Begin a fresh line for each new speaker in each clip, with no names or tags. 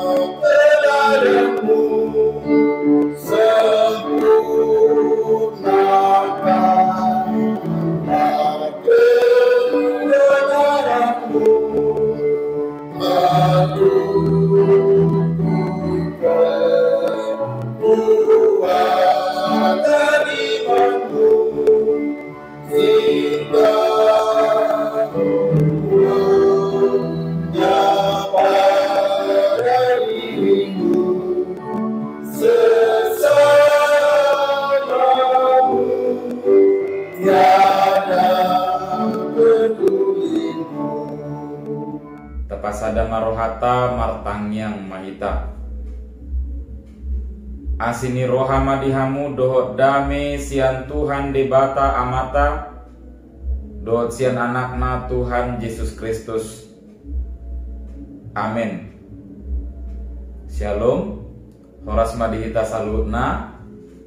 Padamu sempurnakanlah kebenaran-Mu. Aku kekuatan iman-Mu, sehingga pada dirimu sesamamu tiada pedulimu.
Tapasada marohata martangyang mahita. Asini rohama dihamu dohot dame sian Tuhan debata amata, dohot sian anakna Tuhan Yesus Kristus. Amin. Shalom. Horas madihita salutna.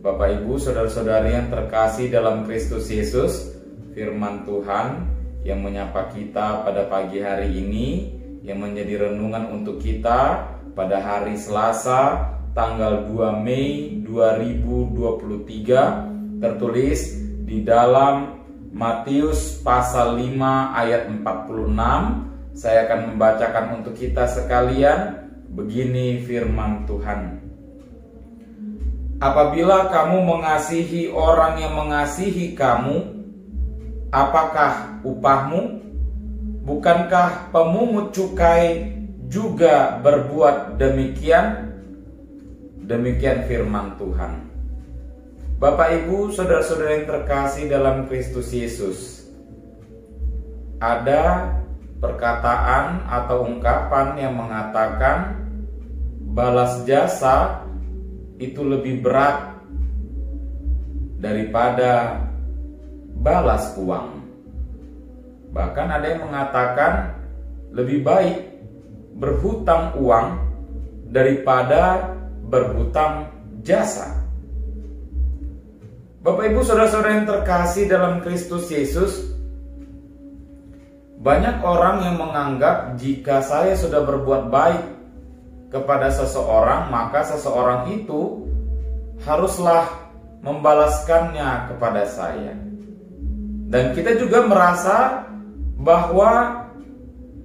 Bapak Ibu saudara-saudari yang terkasih dalam Kristus Yesus, firman Tuhan yang menyapa kita pada pagi hari ini, yang menjadi renungan untuk kita pada hari Selasa tanggal 2 Mei 2023, tertulis di dalam Matius pasal 5 ayat 46. Saya akan membacakan untuk kita sekalian. Begini firman Tuhan. Apabila kamu mengasihi orang yang mengasihi kamu, apakah upahmu? Bukankah pemungut cukai juga berbuat demikian? Demikian firman Tuhan. Bapak Ibu saudara-saudara yang terkasih dalam Kristus Yesus, ada perkataan atau ungkapan yang mengatakan balas jasa itu lebih berat daripada balas uang. Bahkan ada yang mengatakan lebih baik berhutang uang daripada berhutang jasa. Bapak Ibu saudara-saudara yang terkasih dalam Kristus Yesus, banyak orang yang menganggap jika saya sudah berbuat baik kepada seseorang, maka seseorang itu haruslah membalaskannya kepada saya. Dan kita juga merasa bahwa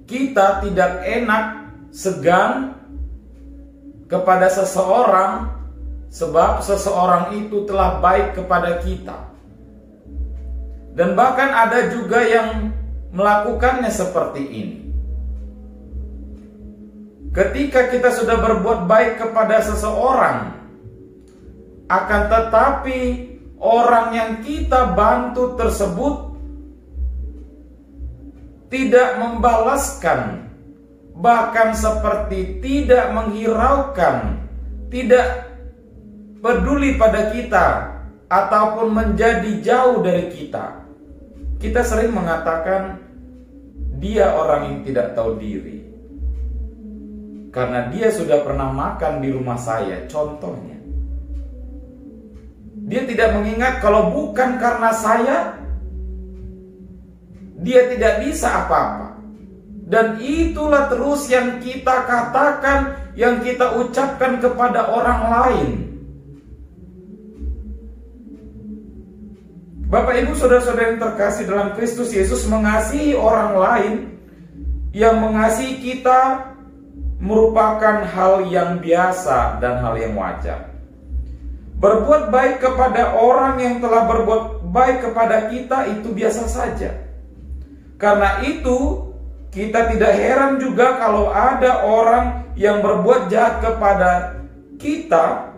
kita tidak enak, segan kepada seseorang sebab seseorang itu telah baik kepada kita. Dan bahkan ada juga yang melakukannya seperti ini. Ketika kita sudah berbuat baik kepada seseorang, akan tetapi orang yang kita bantu tersebut tidak membalaskan, bahkan seperti tidak menghiraukan, tidak peduli pada kita, ataupun menjadi jauh dari kita. Kita sering mengatakan dia orang yang tidak tahu diri, karena dia sudah pernah makan di rumah saya, contohnya. Dia tidak mengingat kalau bukan karena saya, dia tidak bisa apa-apa. Dan itulah terus yang kita katakan, yang kita ucapkan kepada orang lain. Bapak Ibu saudara-saudara yang terkasih dalam Kristus Yesus, mengasihi orang lain yang mengasihi kita merupakan hal yang biasa dan hal yang wajar. Berbuat baik kepada orang yang telah berbuat baik kepada kita itu biasa saja. Karena itu kita tidak heran juga kalau ada orang yang berbuat jahat kepada kita,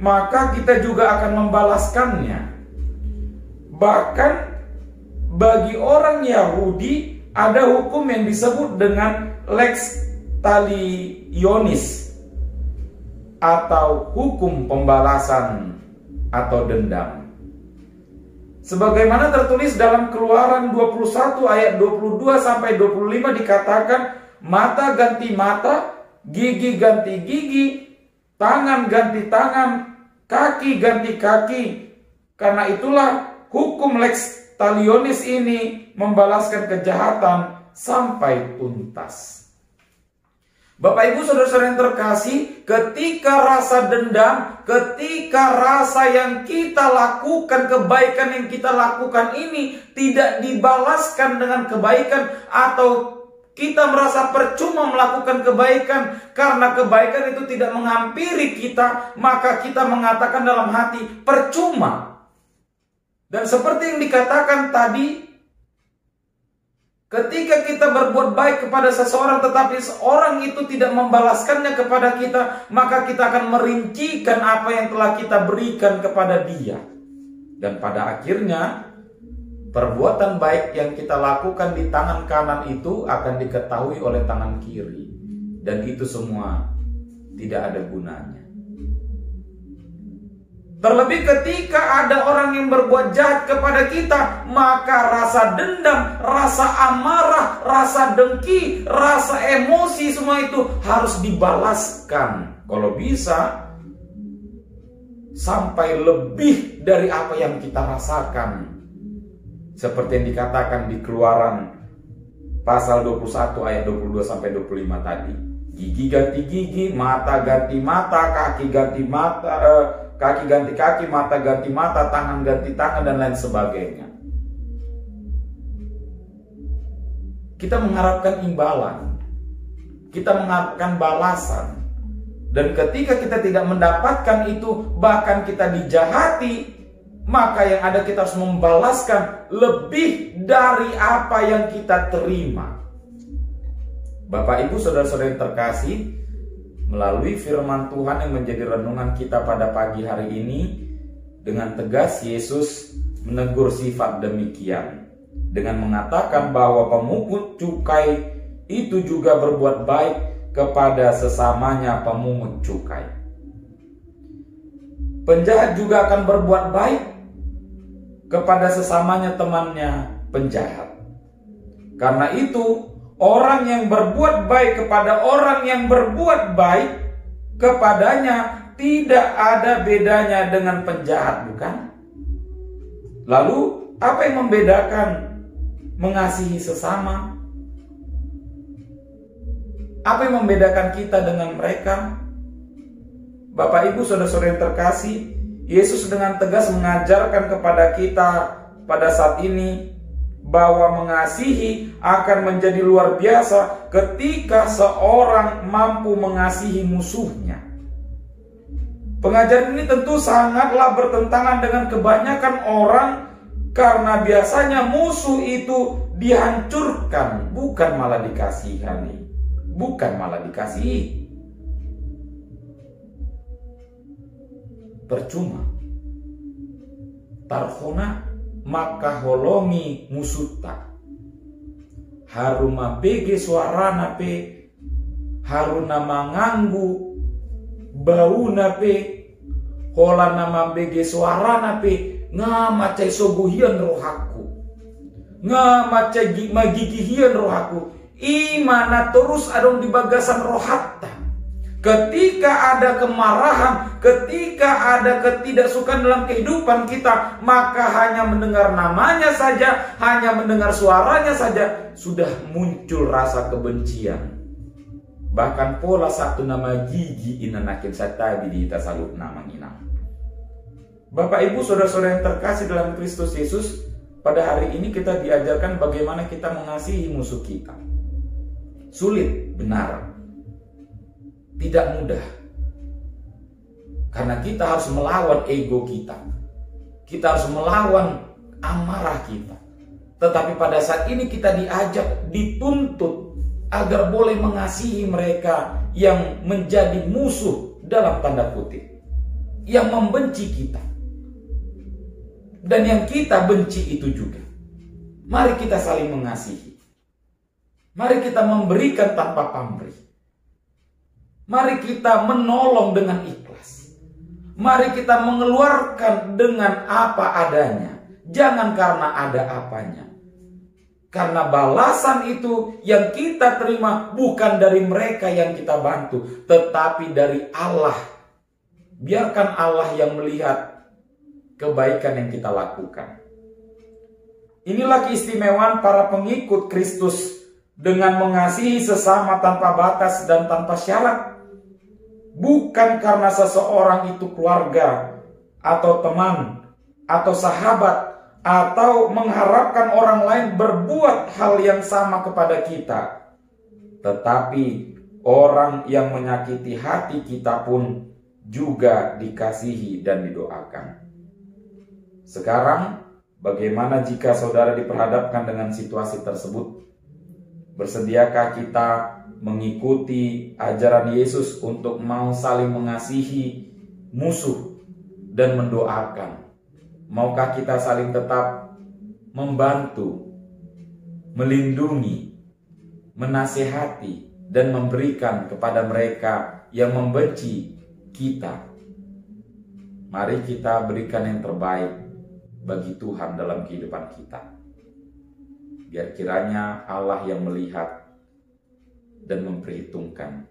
maka kita juga akan membalaskannya. Bahkan bagi orang Yahudi ada hukum yang disebut dengan lex talionis, atau hukum pembalasan atau dendam. Sebagaimana tertulis dalam Keluaran 21 ayat 22 sampai 25 dikatakan, mata ganti mata, gigi ganti gigi, tangan ganti tangan, kaki ganti kaki. Karena itulah hukum lex talionis ini membalaskan kejahatan sampai tuntas. Bapak Ibu Saudara-saudara yang terkasih, ketika rasa dendam, ketika rasa yang kita lakukan, kebaikan yang kita lakukan ini tidak dibalaskan dengan kebaikan, atau kita merasa percuma melakukan kebaikan karena kebaikan itu tidak menghampiri kita, maka kita mengatakan dalam hati, percuma. Dan seperti yang dikatakan tadi, ketika kita berbuat baik kepada seseorang tetapi seorang itu tidak membalaskannya kepada kita, maka kita akan merincikan apa yang telah kita berikan kepada dia. Dan pada akhirnya perbuatan baik yang kita lakukan di tangan kanan itu akan diketahui oleh tangan kiri. Dan itu semua tidak ada gunanya. Terlebih ketika ada orang yang berbuat jahat kepada kita, maka rasa dendam, rasa amarah, rasa dengki, rasa emosi, semua itu harus dibalaskan. Kalau bisa, sampai lebih dari apa yang kita rasakan. Seperti yang dikatakan di Keluaran pasal 21 ayat 22 sampai 25 tadi. Gigi ganti gigi, mata ganti mata, kaki ganti mata, kaki ganti kaki, mata ganti mata, tangan ganti tangan, dan lain sebagainya. Kita mengharapkan imbalan, kita mengharapkan balasan. Dan ketika kita tidak mendapatkan itu, bahkan kita dijahati, maka yang ada kita harus membalaskan lebih dari apa yang kita terima. Bapak Ibu Saudara-saudara yang terkasih, melalui firman Tuhan yang menjadi renungan kita pada pagi hari ini, dengan tegas Yesus menegur sifat demikian dengan mengatakan bahwa pemungut cukai itu juga berbuat baik kepada sesamanya pemungut cukai. Penjahat juga akan berbuat baik kepada sesamanya temannya penjahat. Karena itu, orang yang berbuat baik kepada orang yang berbuat baik kepadanya tidak ada bedanya dengan penjahat, bukan? Lalu, apa yang membedakan mengasihi sesama? Apa yang membedakan kita dengan mereka? Bapak Ibu Saudara-saudara yang terkasih, Yesus dengan tegas mengajarkan kepada kita pada saat ini bahwa mengasihi akan menjadi luar biasa ketika seorang mampu mengasihi musuhnya. Pengajaran ini tentu sangatlah bertentangan dengan kebanyakan orang, karena biasanya musuh itu dihancurkan, bukan malah dikasihani, bukan malah dikasihi. Percuma. Tarhona maka holongi musuta. Haruma bege suarana pe, haruna manganggu bauna pe, hola nama bege suarana pe, ngamacai sobuhian rohaku, ngamacai magigihian rohaku, imana terus adong di bagasan rohatta. Ketika ada kemarahan, ketika ada ketidaksukaan dalam kehidupan kita, maka hanya mendengar namanya saja, hanya mendengar suaranya saja, sudah muncul rasa kebencian. Bahkan pola satu nama gigi inanakin satabi di tasaluk nama inang. Bapak Ibu Saudara-saudara yang terkasih dalam Kristus Yesus, pada hari ini kita diajarkan bagaimana kita mengasihi musuh kita. Sulit, benar. Tidak mudah. Karena kita harus melawan ego kita. Kita harus melawan amarah kita. Tetapi pada saat ini kita diajak, dituntut agar boleh mengasihi mereka yang menjadi musuh dalam tanda kutip, yang membenci kita, dan yang kita benci itu juga. Mari kita saling mengasihi. Mari kita memberikan tanpa pamrih. Mari kita menolong dengan ikhlas. Mari kita mengeluarkan dengan apa adanya. Jangan karena ada apanya. Karena balasan itu yang kita terima bukan dari mereka yang kita bantu, tetapi dari Allah. Biarkan Allah yang melihat kebaikan yang kita lakukan. Inilah keistimewaan para pengikut Kristus dengan mengasihi sesama tanpa batas dan tanpa syarat. Bukan karena seseorang itu keluarga, atau teman, atau sahabat, atau mengharapkan orang lain berbuat hal yang sama kepada kita. Tetapi orang yang menyakiti hati kita pun juga dikasihi dan didoakan. Sekarang, bagaimana jika saudara diperhadapkan dengan situasi tersebut? Bersediakah kita mengikuti ajaran Yesus untuk mau saling mengasihi musuh dan mendoakan? Maukah kita saling tetap membantu, melindungi, menasihati, dan memberikan kepada mereka yang membenci kita? Mari kita berikan yang terbaik bagi Tuhan dalam kehidupan kita. Biar kiranya Allah yang melihat dan memperhitungkan,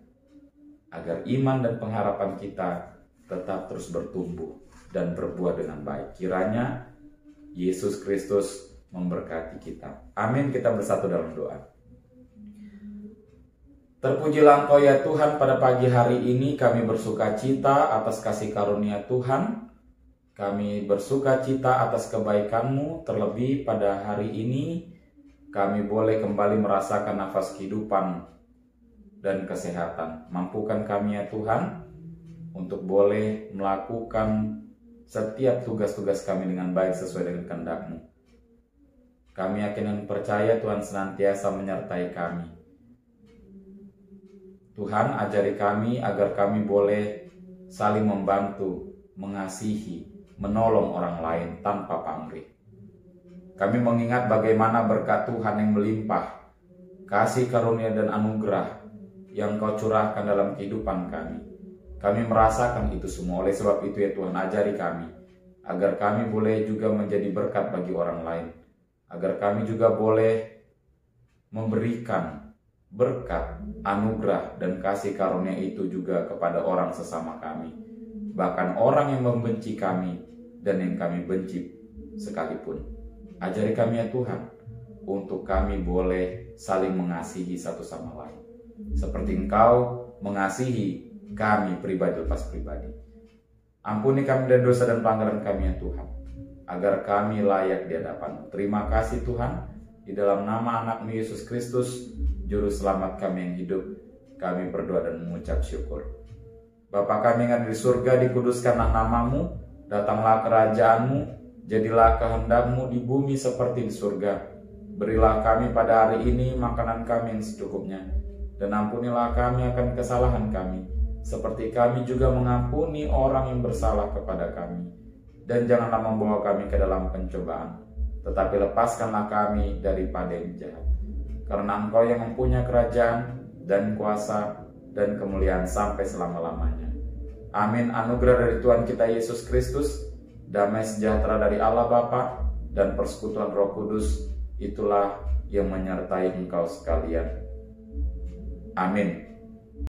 agar iman dan pengharapan kita tetap terus bertumbuh dan berbuah dengan baik. Kiranya Yesus Kristus memberkati kita. Amin. Kita bersatu dalam doa. Terpujilah Engkau ya Tuhan, pada pagi hari ini kami bersuka cita atas kasih karunia Tuhan. Kami bersuka cita atas kebaikan-Mu, terlebih pada hari ini kami boleh kembali merasakan nafas kehidupan dan kesehatan. Mampukan kami ya Tuhan untuk boleh melakukan setiap tugas-tugas kami dengan baik sesuai dengan kehendak-Mu. Kami yakin dan percaya Tuhan senantiasa menyertai kami. Tuhan, ajari kami agar kami boleh saling membantu, mengasihi, menolong orang lain tanpa pamrih. Kami mengingat bagaimana berkat Tuhan yang melimpah, kasih karunia dan anugerah yang Kau curahkan dalam kehidupan kami. Kami merasakan itu semua. Oleh sebab itu ya Tuhan, ajari kami agar kami boleh juga menjadi berkat bagi orang lain, agar kami juga boleh memberikan berkat, anugerah, dan kasih karunia itu juga kepada orang sesama kami, bahkan orang yang membenci kami dan yang kami benci sekalipun. Ajari kami ya Tuhan, untuk kami boleh saling mengasihi satu sama lain, seperti Engkau mengasihi kami pribadi lepas pribadi. Ampuni kami dari dosa dan pelanggaran kami ya Tuhan, agar kami layak di hadapan-Mu. Terima kasih Tuhan, di dalam nama anak-Mu Yesus Kristus, Juru Selamat kami yang hidup, kami berdoa dan mengucap syukur. Bapa kami yang ada di surga, dikuduskanlah nama-Mu, datanglah kerajaan-Mu, jadilah kehendak-Mu di bumi seperti di surga. Berilah kami pada hari ini makanan kami yang secukupnya, dan ampunilah kami akan kesalahan kami, seperti kami juga mengampuni orang yang bersalah kepada kami. Dan janganlah membawa kami ke dalam pencobaan, tetapi lepaskanlah kami daripada yang jahat. Karena Engkau yang mempunyai kerajaan dan kuasa dan kemuliaan sampai selama-lamanya. Amin. Anugerah dari Tuhan kita Yesus Kristus, damai sejahtera dari Allah Bapa, dan persekutuan Roh Kudus, itulah yang menyertai engkau sekalian. Amin.